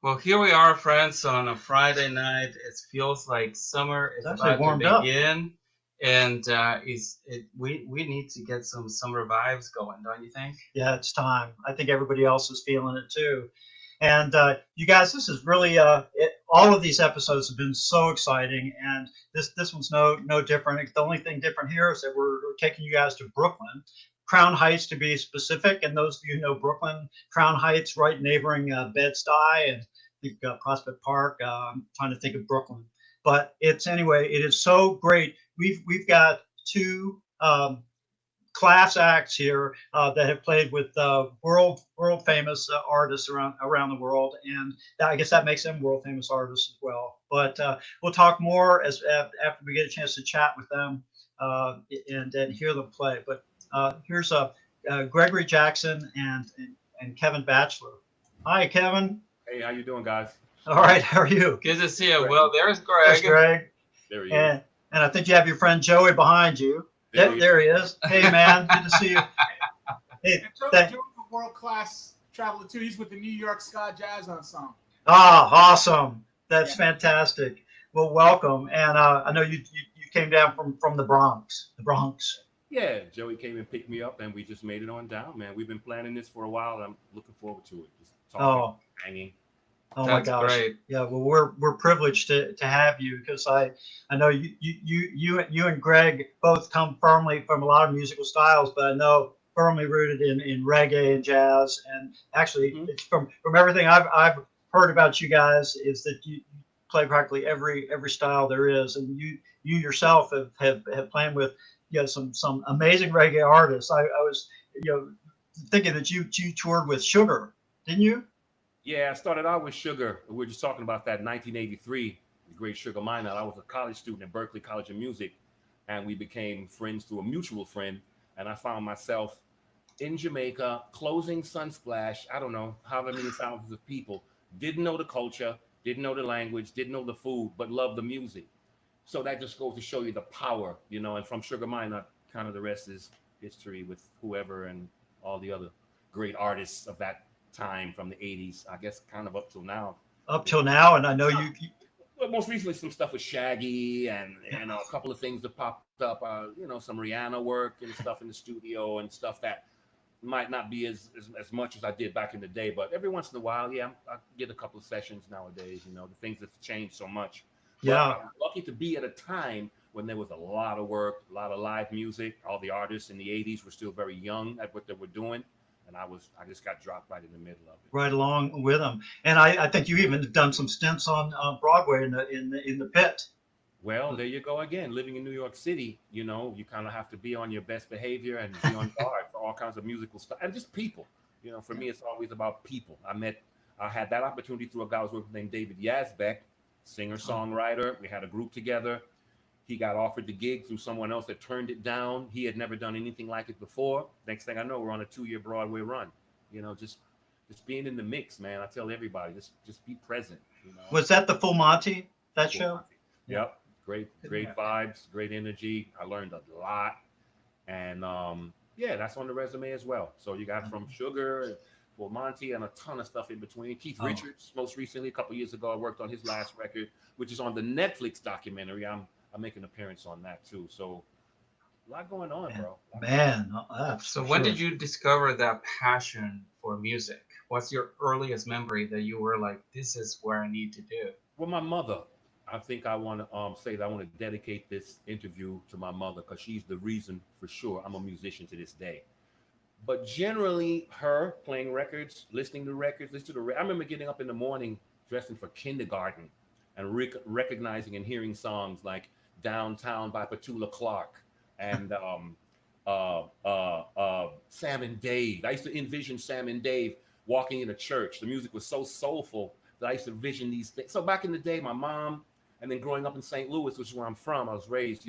Well, here we are, friends, on a Friday night. It feels like summer It's is actually about to warmed up. begin, and we need to get some summer vibes going, don't you think? Yeah, it's time. I think everybody else is feeling it too. And you guys, this is really all of these episodes have been so exciting, and this one's no different. The only thing different here is that we're taking you guys to Brooklyn, Crown Heights to be specific. And those of you who know Brooklyn, Crown Heights, right neighboring Bed-Stuy, and I think Prospect Park. I'm trying to think of Brooklyn, but it's anyway. It is so great. We've got two. Class acts here that have played with world famous artists around the world, and I guess that makes them world famous artists as well. But we'll talk more as after we get a chance to chat with them and hear them play. But here's Gregory Jackson and Kevin Batchelor. Hi, Kevin. Hey, how you doing, guys? All right, how are you? Good to see you. Great. Well, there's There's Greg. Greg, There he is. and I think you have your friend Joey behind you. There he There he is. Hey, man, good to see you. Hey, And thank, Joey's a world class traveler too. He's with the New York Ska-Jazz Ensemble. awesome. That's Yeah. fantastic. Well, welcome. And I know you came down from the Bronx. The Bronx. Yeah, Joey came and picked me up, and we just made it on down, man. We've been planning this for a while, and I'm looking forward to it. Just talking, Oh, hanging. oh my That's gosh. great. Yeah. Well, we're privileged to have you because I know you and Greg both come firmly from a lot of musical styles, but I know firmly rooted in reggae and jazz. And actually, Hmm. it's from everything I've heard about you guys is that you play practically every style there is, and you yourself have played with some amazing reggae artists. I was thinking that you toured with Sugar, didn't you? Yeah, I started out with Sugar. We were just talking about that 1983, the great Sugar Minott. I was a college student at Berkeley College of Music, and we became friends through a mutual friend. And I found myself in Jamaica, closing Sunsplash. I don't know how many thousands of people didn't know the culture, didn't know the language, didn't know the food, but loved the music. So that just goes to show you the power, And from Sugar Minott, kind of the rest is history with whoever and all the other great artists of that time from the 80s, I guess, kind of up till now. Up You know, till now, and I know you well, most recently, some stuff with Shaggy and yeah. a couple of things that popped up. Some Rihanna work and stuff in the studio and stuff that might not be as much as I did back in the day, but every once in a while, yeah, I get a couple of sessions nowadays. The things have changed so much. But Yeah. I was lucky to be at a time when there was a lot of work, a lot of live music. All the artists in the '80s were still very young at what they were doing, and I just got dropped right in the middle of it. Right along with them. And I think you even done some stints on Broadway in the pit. Well, there you go again. Living in New York City, you kind of have to be on your best behavior and be on guard for all kinds of musical stuff and just people. For Yeah. me, it's always about people. I had that opportunity through a guy I was working with named David Yazbek, singer Oh, songwriter. We had a group together. He got offered the gig through someone else that turned it down. He had never done anything like it before. Next thing I know, we're on a 2-year Broadway run. Just being in the mix, man. I tell everybody, just be present. was that the Full Monty that Full show? Monty. Yeah. Yep. Great, Yeah. great vibes, great energy. I learned a lot. And yeah, that's on the resume as well. So you got from Sugar, Full Monty, and a ton of stuff in between. Keith Oh Richards, most recently, a couple years ago, I worked on his last record, which is on the Netflix documentary. I'm making an appearance on that too. So a lot going on, man, bro. A lot going on. man, that's So for when did sure. you discover that passion for music? What's your earliest memory that you were like, this is where I need to do? Well, my mother, I think I want to say that I want to dedicate this interview to my mother because she's the reason for sure I'm a musician to this day. But generally, her playing records, listening to records, listen to I remember getting up in the morning dressing for kindergarten and recognizing and hearing songs like "Downtown" by Petula Clark and Sam and Dave. I used to envision Sam and Dave walking in a church. The music was so soulful that I used to envision these things. So back in the day, my mom, and then growing up in St. Louis, which is where I'm from, I was raised,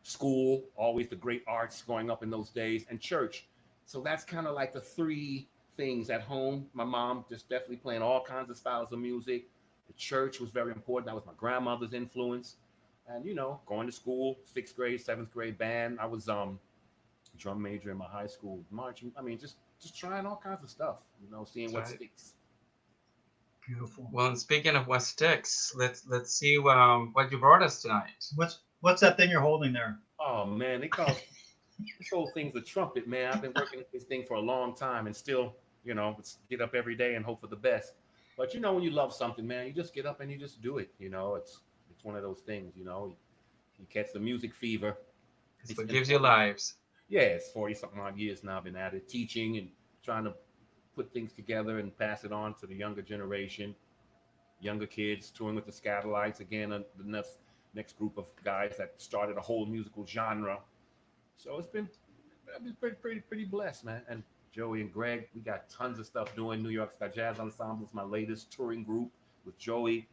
school, always the great arts growing up in those days, and church. So that's kind of like the three things at home. My mom just definitely playing all kinds of styles of music. The church was very important. That was my grandmother's influence. And going to school, sixth grade, seventh grade band. I was drum major in my high school, marching. I mean, just trying all kinds of stuff. Seeing what So sticks. Beautiful. Well, and speaking of what sticks, let's see what you brought us tonight. What's that thing you're holding there? Oh man, they call this whole thing's a trumpet, man. I've been working at this thing for a long time, and still, it's get up every day and hope for the best. But when you love something, man, you just get up and you just do it. It's one of those things. You catch the music fever. It's what gives you lives. Yeah, it's 40 something odd years now. I've been at it, teaching and trying to put things together and pass it on to the younger generation, younger kids, touring with the Scatolites again, the next group of guys that started a whole musical genre. So I've been pretty blessed, man. And Joey and Greg, we got tons of stuff doing. New York Ska-Jazz Ensemble is my latest touring group with Joey.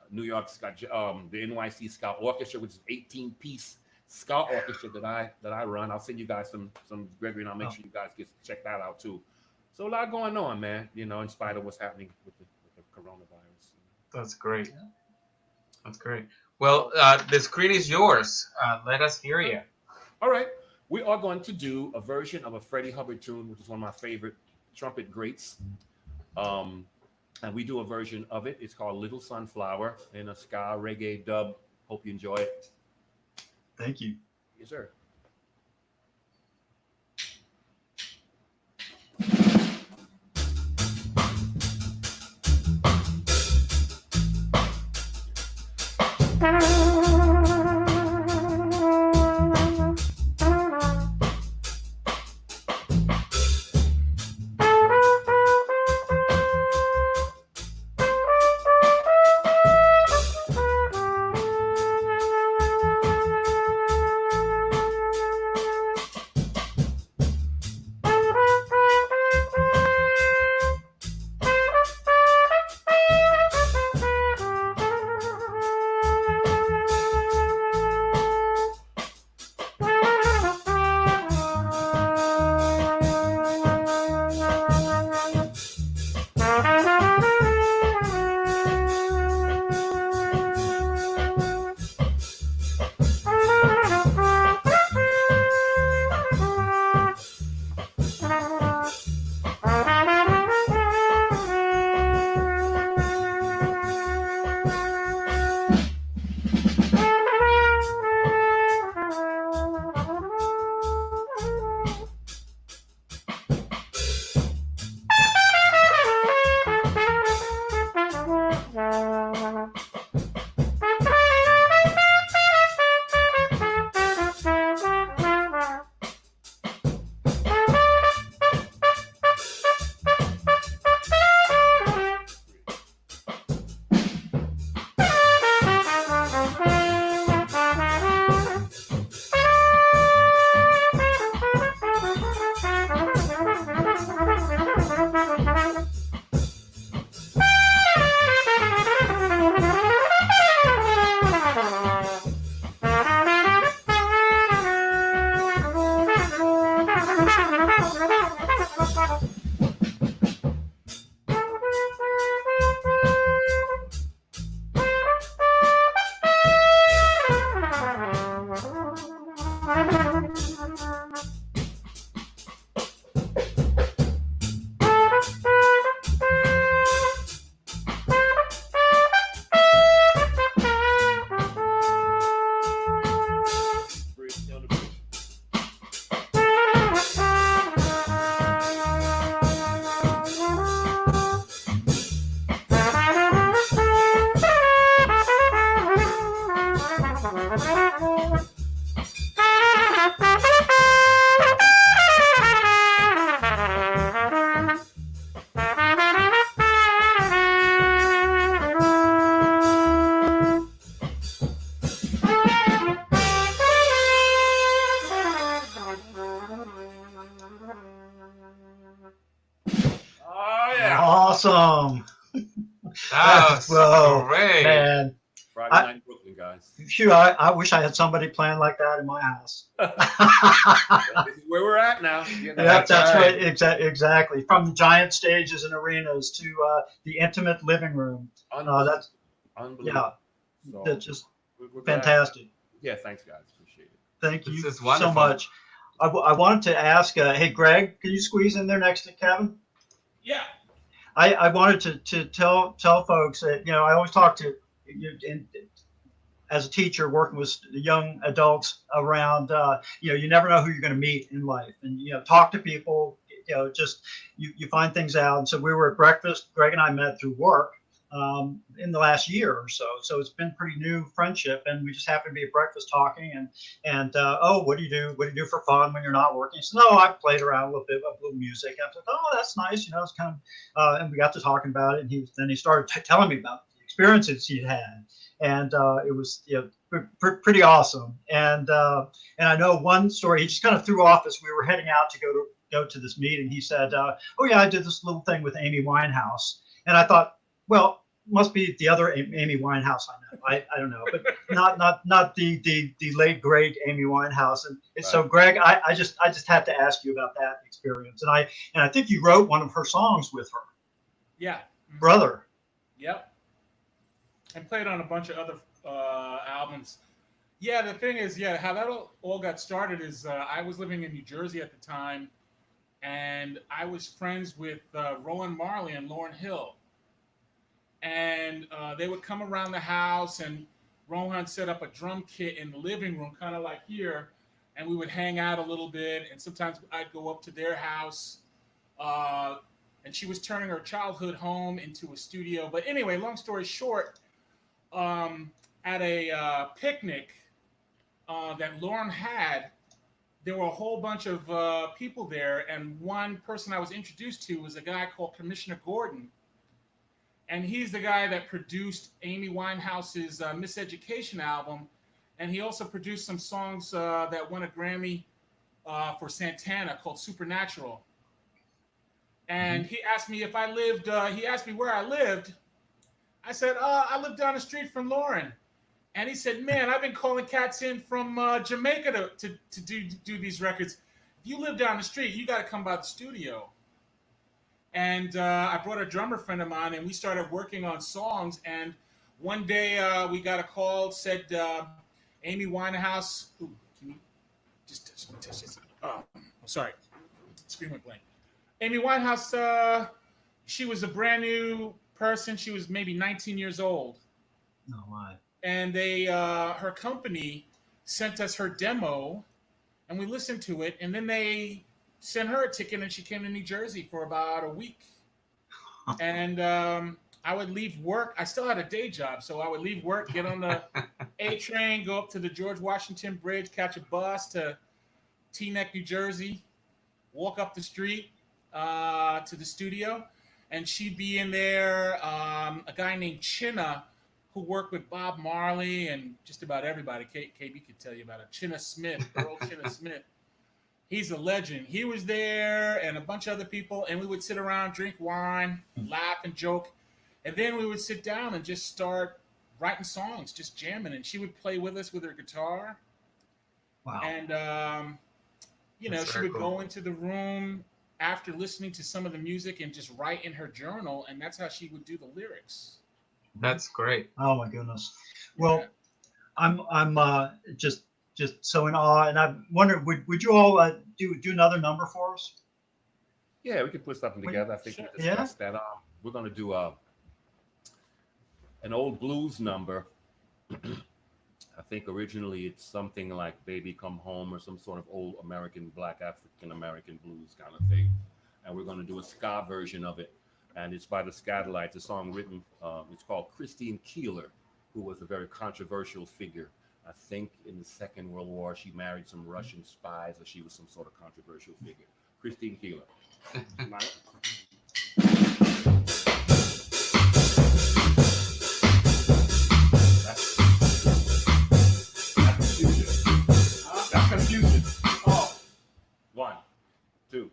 New York Ska, the NYC Ska Orchestra, which is 18-piece ska orchestra that I run. I'll send you guys some Gregory, and I'll make sure you guys check that out too. So a lot going on, man. In spite of what's happening with the coronavirus. That's great. That's great. Well, the screen is yours. Let us hear you. All right. We are going to do a version of a Freddie Hubbard tune, which is one of my favorite trumpet greats. And we do a version of it. It's called Little Sunflower in a ska reggae dub. Hope you enjoy it. Thank you. Yes, sir. Awesome. That's Well, great. man. Friday night in Brooklyn, guys. Phew, I wish I had somebody playing like that in my house. This is where we're at now. Yeah, that's right. Exactly. From the giant stages and arenas to the intimate living room. That's unbelievable. Yeah, So, that's just we're glad. fantastic. Yeah, thanks, guys. Appreciate it. Thank This you is so wonderful. much. I wanted to ask, hey, Greg, can you squeeze in there next to Kevin? Yeah. I wanted to tell folks that, I always talk to you as a teacher working with young adults around, you never know who you're going to meet in life, and talk to people, just you find things out. And so we were at breakfast. Greg and I met through work in the last year or so. So it's been pretty new friendship, and we just happened to be at breakfast talking. And oh, what do you do? What do you do for fun when you're not working? He said, no, I've played around a little bit of little music. I said, oh, that's nice. It's kind of, and we got to talking about it. And he started telling me about the experiences he'd had, and it was pretty awesome. And I know one story he just kind of threw off as we were heading out to go to this meeting. He said, oh yeah, I did this little thing with Amy Winehouse. And I thought, well, must be the other Amy Winehouse I know. I don't know, but not the late great Amy Winehouse. And right. So Greg, I just had to ask you about that experience. And I think you wrote one of her songs with her. Yeah. Brother. Yep. And played on a bunch of other albums. Yeah, the thing is, how that all got started is I was living in New Jersey at the time, and I was friends with Rowan Marley and Lauryn Hill. And they would come around the house, and Rohan set up a drum kit in the living room, kind of like here, and we would hang out a little bit. And sometimes I'd go up to their house, and she was turning her childhood home into a studio. But anyway, long story short, at a picnic that Lauren had, there were a whole bunch of people there, and one person I was introduced to was a guy called Commissioner Gordon. And he's the guy that produced Amy Winehouse's Miseducation album. And he also produced some songs that won a Grammy for Santana called Supernatural. And he asked me if I lived, he asked me where I lived. I said, I live down the street from Lauren. And he said, man, I've been calling cats in from Jamaica to do these records. If you live down the street, you got to come by the studio. And I brought a drummer friend of mine, and we started working on songs. And one day we got a call, said Amy Winehouse. Ooh, can you just touch this? Oh, I'm sorry. Screen went blank. Amy Winehouse, she was a brand new person. She was maybe 19 years old. Oh, my. And her company sent us her demo, and we listened to it. And then they sent her a ticket, and she came to New Jersey for about a week. And I would leave work. I still had a day job, so I would leave work, get on the A train, go up to the George Washington Bridge, catch a bus to Teaneck, New Jersey, walk up the street to the studio, and she'd be in there. A guy named Chinna, who worked with Bob Marley and just about everybody. KB could tell you about it. Chinna Smith, Earl Chinna Smith. He's a legend. He was there, and a bunch of other people, and we would sit around, drink wine, laugh and joke, and then we would sit down and just start writing songs, just jamming. And she would play with us with her guitar. Wow. And she would go into the room after listening to some of the music and just write in her journal, and that's how she would do the lyrics. That's great. Oh my goodness. Well, yeah. I'm just so in awe, and I wonder, would you all do another number for us? Yeah, we could put something together. I think we discussed that. We're going to do an old blues number. I think originally it's something like Baby Come Home or some sort of old Black African American blues kind of thing. And we're going to do a ska version of it. And it's by the Scatolites, a song written, it's called Christine Keeler, who was a very controversial figure. I think in the Second World War, she married some Russian spies, or she was some sort of controversial figure. Christine Keeler. That's confusion. Oh. 1, 2.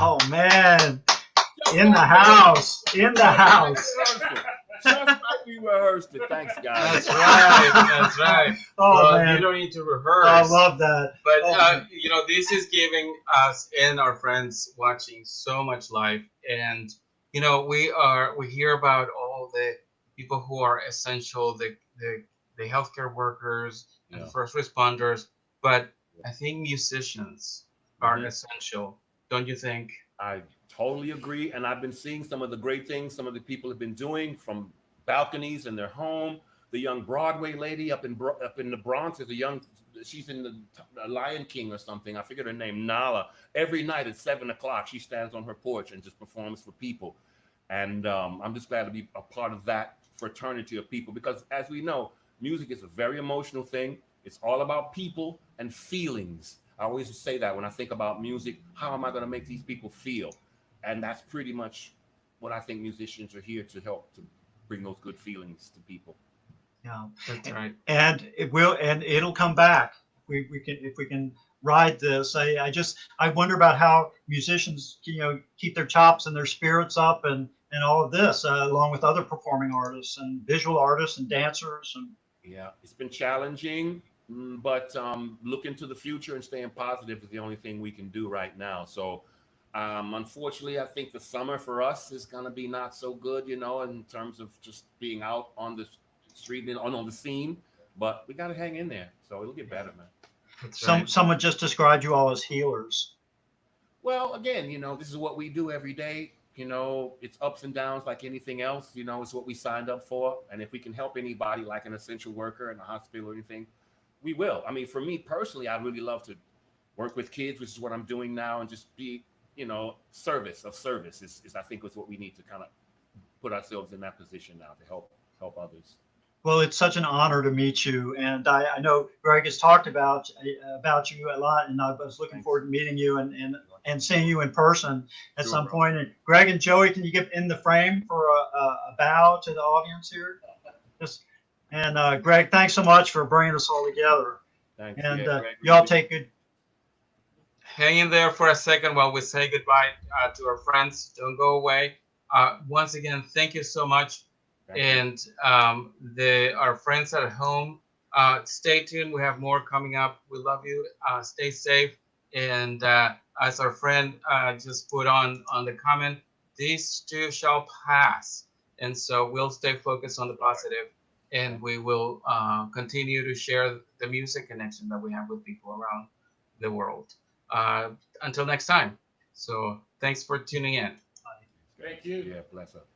Oh man, Just in the like house, in the Just like house. we rehearsed it. Just like we rehearsed it. Thanks, guys. That's right. That's right. Oh Well, you man, don't need to I rehearse. love that. But Oh, man. this is giving us and our friends watching so much life, and we hear about all the people who are essential, the healthcare workers and Yeah. first responders, but I think musicians are Mhm. essential, don't you think? I totally agree. And I've been seeing some of the great things some of the people have been doing from balconies in their home. The young Broadway lady up in the Bronx is a young. She's in the Lion King or something. I forget her name. Nala. Every night at 7 o'clock, she stands on her porch and just performs for people. And I'm just glad to be a part of that fraternity of people because, as we know, music is a very emotional thing. It's all about people and feelings. I always say that when I think about music, how am I going to make these people feel? And that's pretty much what I think musicians are here to help to bring those good feelings to people. Yeah, That's right. and it'll come back. We can if we can ride this. I wonder about how musicians keep their chops and their spirits up and all of this along with other performing artists and visual artists and dancers and Yeah, it's been challenging, but looking to the future and staying positive is the only thing we can do right now. So, unfortunately, I think the summer for us is going to be not so good, in terms of just being out on the street and on the scene. But we got to hang in there. So it'll get better, man. That's right. someone just described you all as healers. Well, again, this is what we do every day. It's ups and downs like anything else. It's what we signed up for. And if we can help anybody, like an essential worker in a hospital or anything, we will. I mean, for me personally, I'd really love to work with kids, which is what I'm doing now, and just be, service is I think is what we need to kind of put ourselves in that position now to help others. Well, it's such an honor to meet you, and I know Greg has talked about you a lot, and I was looking Thanks. forward to meeting you and seeing you in person at Sure, some bro. point. And Greg and Joey, can you get in the frame for a bow to the audience here? Just and Greg, thanks so much for bringing us all together. Thanks. And Yeah, Greg, y'all take good. Hang in there for a second while we say goodbye to our friends. Don't go away. Once again, thank you so much. thank you. And our friends at home, stay tuned. We have more coming up. We love you. Stay safe. And as our friend just put on the comment, these too shall pass. And so we'll stay focused on the positive, and we will continue to share the music connection that we have with people around the world. Uh, until next time. So thanks for tuning in. Thank you. Yeah, bless up.